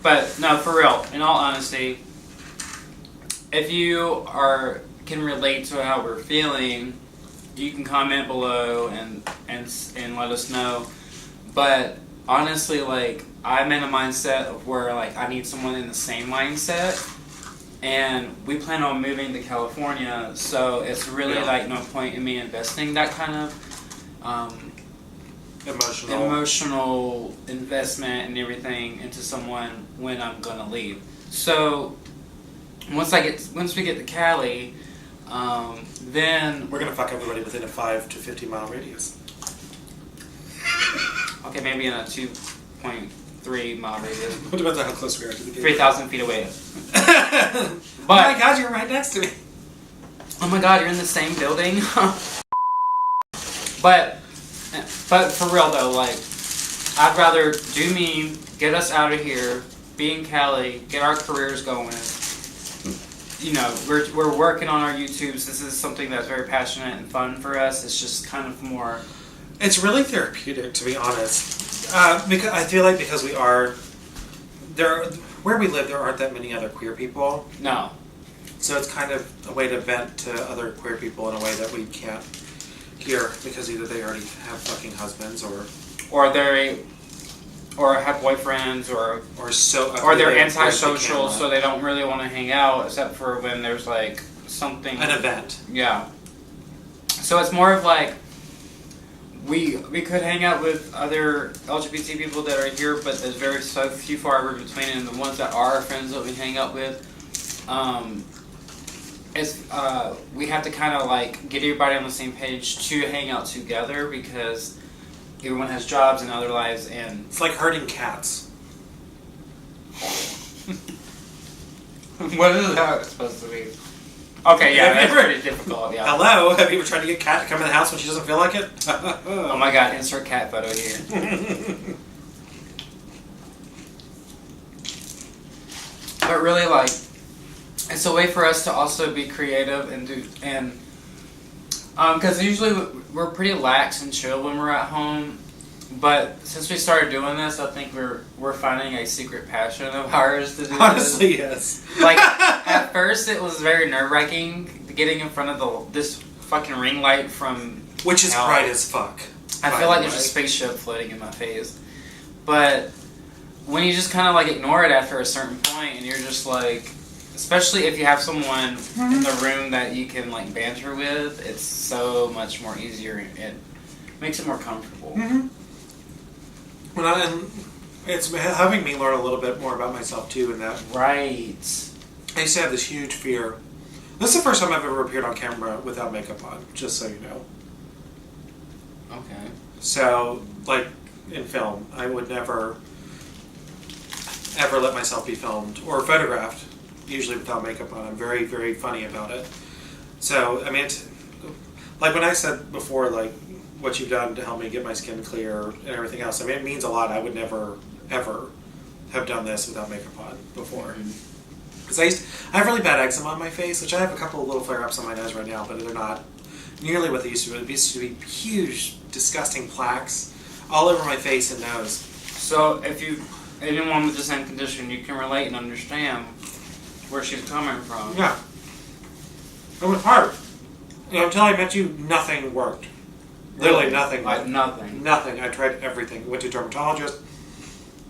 But no, for real, in all honesty, if you can relate to how we're feeling, you can comment below and let us know. But honestly, like, I'm in a mindset of where, like, I need someone in the same mindset, and we plan on moving to California, so it's really like no point in me investing that kind of emotional investment and everything into someone when I'm gonna leave. So once we get to Cali, then we're gonna fuck everybody within a 5 to 50 mile radius. Okay, maybe in a 2.3 mile radius. What depends on how close we are to the gate. 3,000 feet away. Oh my god, you're right next to me. Oh my god, you're in the same building. But for real though, like, I'd rather do me, get us out of here, be in Cali, get our careers going. You know, we're working on our YouTubes. This is something that's very passionate and fun for us. It's just kind of more. It's really therapeutic, to be honest. Because I feel like because we are there, where we live, there aren't that many other queer people. No. So it's kind of a way to vent to other queer people in a way that we can't hear because either they already have fucking husbands or have boyfriends or they're antisocial, so they don't really want to hang out except for when there's like something, an event. Yeah. So it's more of like we could hang out with other LGBT people that are here, but there's so few far in between, and the ones that are our friends that we hang out with, we have to kind of like get everybody on the same page to hang out together because everyone has jobs and other lives, and it's like herding cats. What is that supposed to be? Okay, yeah, that's pretty difficult. Yeah. Hello, have you ever tried to get Cat to come in the house when she doesn't feel like it? Oh my god, insert cat photo here. But really, like, it's a way for us to also be creative and because usually we're pretty lax and chill when we're at home, but since we started doing this, I think we're finding a secret passion of ours to do Honestly, yes. Like, at first it was very nerve-wracking getting in front of this fucking ring light from which is hell. bright as fuck. I feel like there's a spaceship floating in my face. But when you just kind of like ignore it after a certain point, and you're just like, especially if you have someone in the room that you can like banter with, it's so much more easier. It makes it more comfortable. Mm-hmm. And it's having me learn a little bit more about myself too. In that, right? I used to have this huge fear. This is the first time I've ever appeared on camera without makeup on. Just so you know. Okay. So, like in film, I would never ever let myself be filmed or photographed. Usually without makeup on. I'm very, very funny about it. So, I mean, like when I said before, like, what you've done to help me get my skin clear and everything else, I mean, it means a lot. I would never, ever have done this without makeup on before. Because I have really bad eczema on my face, which I have a couple of little flare-ups on my nose right now, but they're not nearly what they used to be. It used to be huge, disgusting plaques all over my face and nose. So, if anyone with the same condition, you can relate and understand where she's coming from. Yeah. It was hard. You know, until I met you, nothing worked. Literally nothing. Like nothing. Nothing. I tried everything. Went to a dermatologist,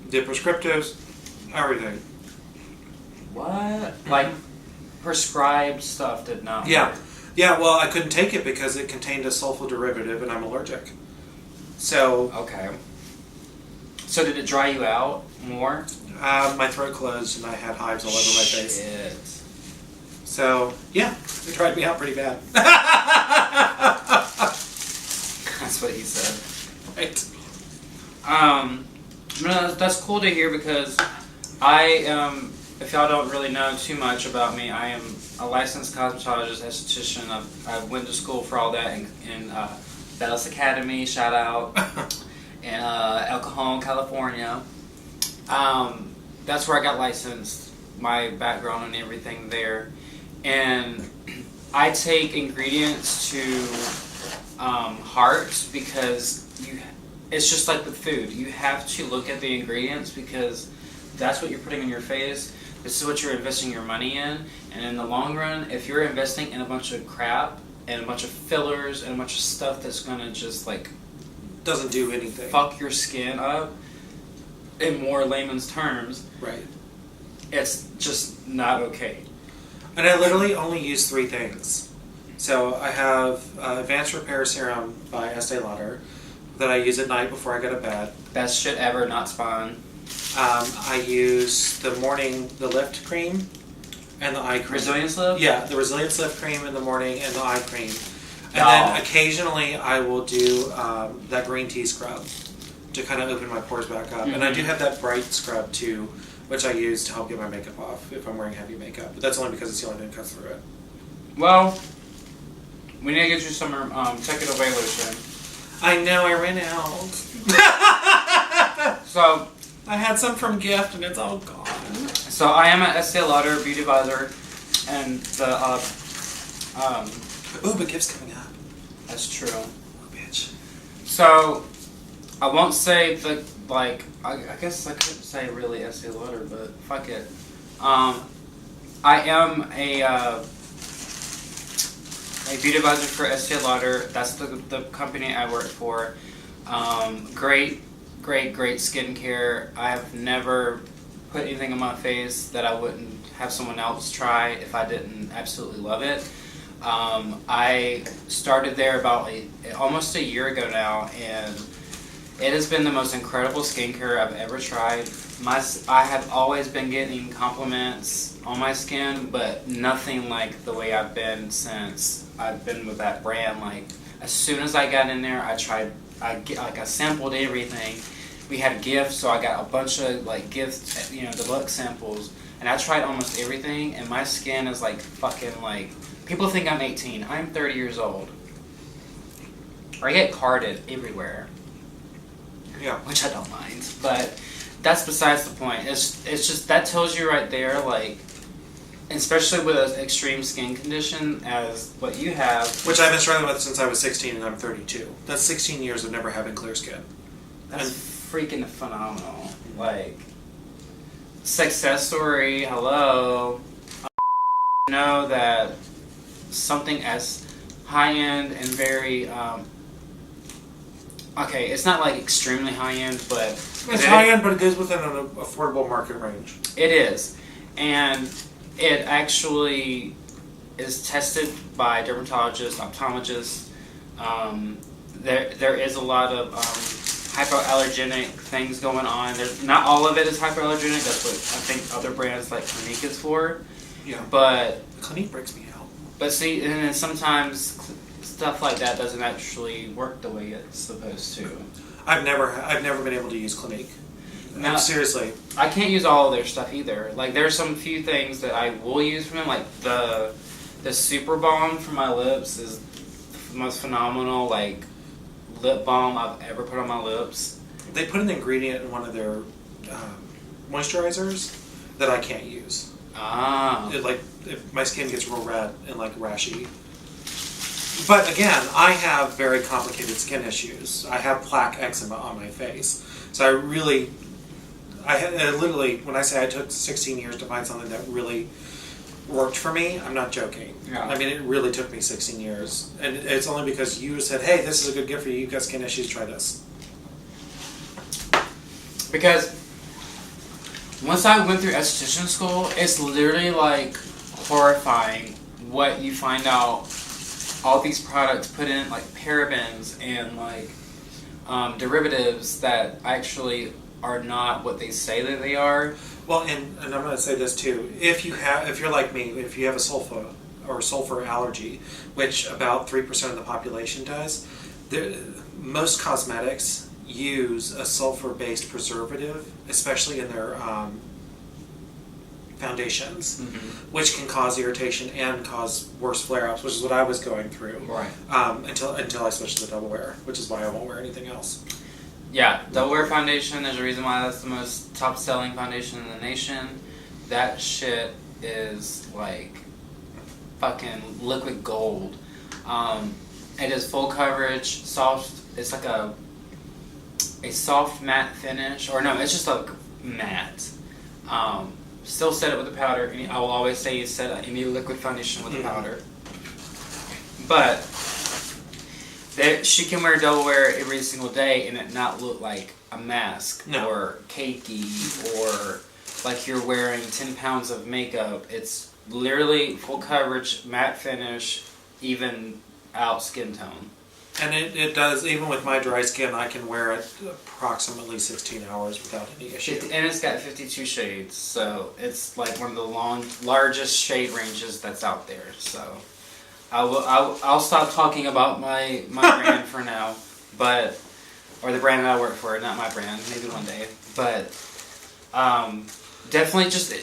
did prescriptives, everything. What? Like, prescribed stuff did not work. Yeah, well, I couldn't take it because it contained a sulfur derivative and I'm allergic. So... Okay. So did it dry you out more? My throat closed and I had hives all over my face. Shit. So, yeah, it dried me out pretty bad. That's what he said. Right. No, that's cool to hear because if y'all don't really know too much about me, I am a licensed cosmetologist, esthetician. I went to school for all that in Dallas Academy, shout out, in El Cajon, California. That's where I got licensed, my background and everything there. And I take ingredients to heart because it's just like with food. You have to look at the ingredients because that's what you're putting on your face. This is what you're investing your money in. And in the long run, if you're investing in a bunch of crap and a bunch of fillers and a bunch of stuff that's gonna just like Doesn't do anything. fuck your skin up, in more layman's terms, Right. it's just not okay. And I literally only use 3 things. So I have Advanced Repair Serum by Estee Lauder that I use at night before I go to bed. Best shit ever, not Spawn. I use the Lift Cream and the eye cream. Resilience Lift? Yeah, the Resilience Lift Cream in the morning and the eye cream. And Oh. then occasionally I will do that green tea scrub to kind of open my pores back up. And I do have that bright scrub too, which I use to help get my makeup off if I'm wearing heavy makeup. But that's only because it's the only thing that cuts through it. Well, we need to get you some Take It Away lotion. I know, I ran out. So I had some from Gift and it's all gone. So I am an Estee Lauder beauty advisor, and the Ooh, but Gift's coming up. that's true. Oh, bitch. So I won't say the I guess I couldn't say really Estee Lauder, but fuck it. I am a beauty advisor for Estee Lauder. That's the company I work for. Great skincare. I have never put anything on my face that I wouldn't have someone else try if I didn't absolutely love it. I started there about almost a year ago now, and it has been the most incredible skincare I've ever tried. I have always been getting compliments on my skin, but nothing like the way I've been since I've been with that brand. Like, as soon as I got in there, I sampled everything. We had gifts, so I got a bunch of gifts, deluxe samples, and I tried almost everything, and my skin is fucking people think I'm 18. I'm 30 years old. I get carded everywhere. Yeah. Which I don't mind, but that's besides the point. It's just, that tells you right there, especially with an extreme skin condition as what you have. Which I've been struggling with since I was 16 and I'm 32. That's 16 years of never having clear skin. That's freaking phenomenal. Success story, hello. I know that something as high-end and very, okay, it's not extremely high-end, but... It's high-end, but it goes within an affordable market range. It is. And it actually is tested by dermatologists, optometrists. There is a lot of hypoallergenic things going on. Not all of it is hypoallergenic. That's what I think other brands like Clinique is for. Yeah. But Clinique breaks me out. But see, and then sometimes stuff like that doesn't actually work the way it's supposed to. I've never been able to use Clinique. No, seriously. I can't use all of their stuff either. There's some few things that I will use from them, the Super Balm for my lips is the most phenomenal lip balm I've ever put on my lips. They put an ingredient in one of their moisturizers that I can't use. Ah. If my skin gets real red and rashy. But again, I have very complicated skin issues. I have plaque eczema on my face. So I literally, when I say I took 16 years to find something that really worked for me, I'm not joking. Yeah. I mean, it really took me 16 years. And it's only because you said, hey, this is a good gift for you. You've got skin issues, try this. Because once I went through esthetician school, it's literally horrifying what you find out all these products put in, parabens and derivatives that actually are not what they say that they are. Well, and I'm going to say this too. If you're like me, if you have a sulfur allergy, which about 3% of the population does, most cosmetics use a sulfur-based preservative, especially in their foundations, which can cause irritation and cause worse flare-ups, which is what I was going through. Right. Until I switched to the Double Wear, which is why I won't wear anything else. Yeah, Double Wear foundation, there's a reason why that's the most top-selling foundation in the nation. That shit is fucking liquid gold. It is full coverage, soft. It's a soft matte finish, or no, it's just matte. Still set it with the powder. I will always say you set any liquid foundation with the powder. But she can wear double wear every single day and it not look like a mask or cakey or like you're wearing 10 pounds of makeup. It's literally full coverage, matte finish, even out skin tone. And it does, even with my dry skin, I can wear it approximately 16 hours without any issue. And it's got 52 shades, so it's like one of the largest shade ranges that's out there. So I'll stop talking about my brand for now, or the brand that I work for, not my brand, maybe one day. But definitely just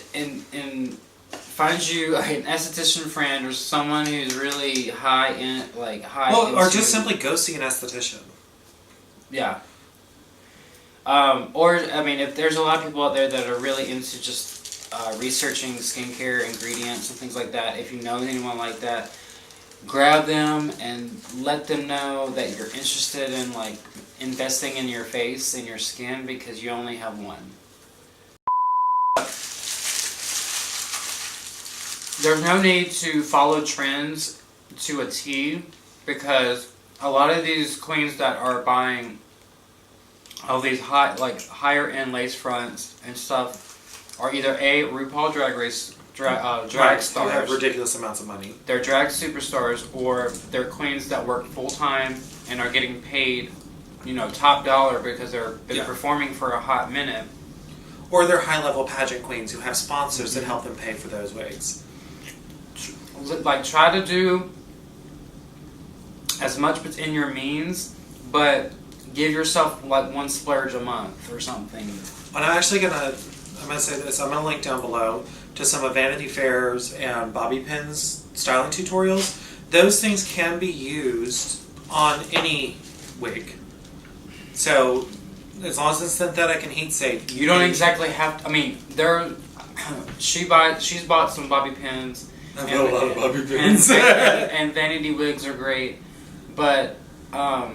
find you an esthetician friend or someone who's really high. Or just simply go see an esthetician. Yeah. Or I mean, if there's a lot of people out there that are really into just researching skincare ingredients and things like that, if you know anyone like that, grab them and let them know that you're interested in like investing in your face and your skin because you only have one. There's no need to follow trends to a T because a lot of these queens that are buying all these higher end lace fronts and stuff are either RuPaul Drag Race drag stars. Who have ridiculous amounts of money. They're drag superstars, or they're queens that work full time and are getting paid, top dollar because they've been performing for a hot minute. Or they're high level pageant queens who have sponsors that help them pay for those wigs. Like, try to do as much within your means, but give yourself like one splurge a month or something. And I'm gonna say this. I'm gonna link down below to some of Vanity Fair's and Bobby Pin's styling tutorials. Those things can be used on any wig. So as long as it's synthetic and heat safe, you don't exactly have to. I mean, she's bought some Bobby Pins. I've got a lot of Bobby Pins. And Vanity wigs are great, but follow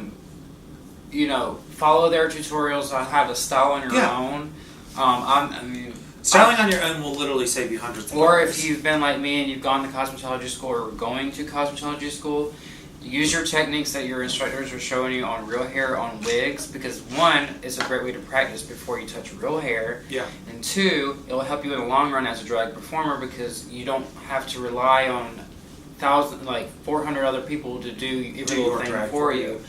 their tutorials on how to style on your own. Styling on your own will literally save you hundreds of dollars. Or if you've been like me and you've gone to cosmetology school or going to cosmetology school, use your techniques that your instructors are showing you on real hair, on wigs, because one, it's a great way to practice before you touch real hair. Yeah. And two, it will help you in the long run as a drag performer because you don't have to rely on 400 other people to do everything for you.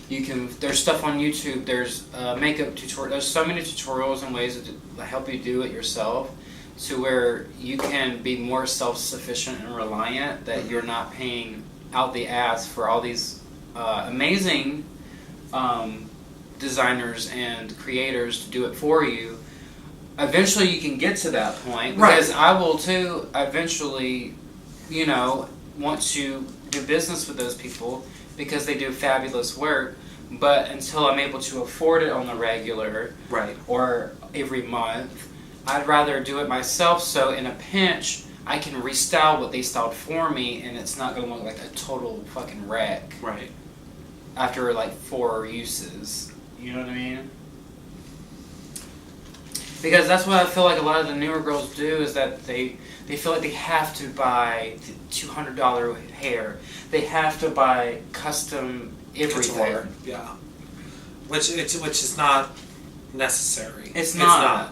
There's stuff on YouTube, there's makeup tutorials, there's so many tutorials and ways to help you do it yourself to where you can be more self-sufficient and reliant, that you're not paying out the ass for all these amazing designers and creators to do it for you. Eventually you can get to that point, because I will too eventually, want to do business with those people because they do fabulous work, but until I'm able to afford it on the regular or every month, I'd rather do it myself, so in a pinch I can restyle what they styled for me and it's not going to look like a total fucking wreck after like 4 uses. You know what I mean? Because that's what I feel like a lot of the newer girls do, is that they feel like they have to buy $200 hair. They have to buy custom everything. Yeah. Which is not necessary. It's not.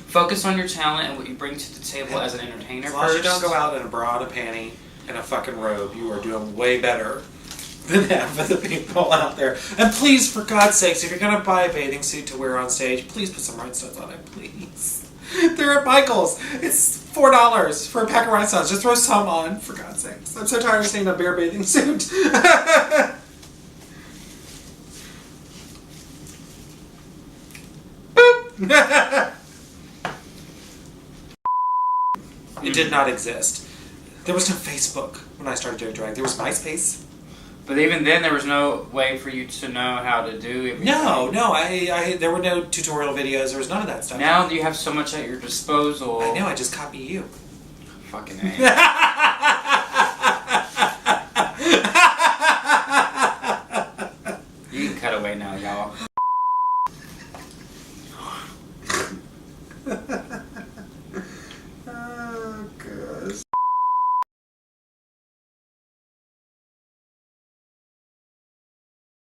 Focus on your talent and what you bring to the table as an entertainer. As long as you don't go out in a bra and a panty and a fucking robe, you are doing way better than half of the people out there. And please, for God's sakes, if you're going to buy a bathing suit to wear on stage, please put some rhinestones on it, please. They're at Michael's. It's $4 for a pack of rhinestones. Just throw some on, for God's sakes. I'm so tired of seeing a bare bathing suit. Boop! It did not exist. There was no Facebook when I started doing drag. There was MySpace. But even then, there was no way for you to know how to do everything. No. There were no tutorial videos. There was none of that stuff. Now you have so much at your disposal. I know. I just copy you. Fucking A. You can cut away now, y'all.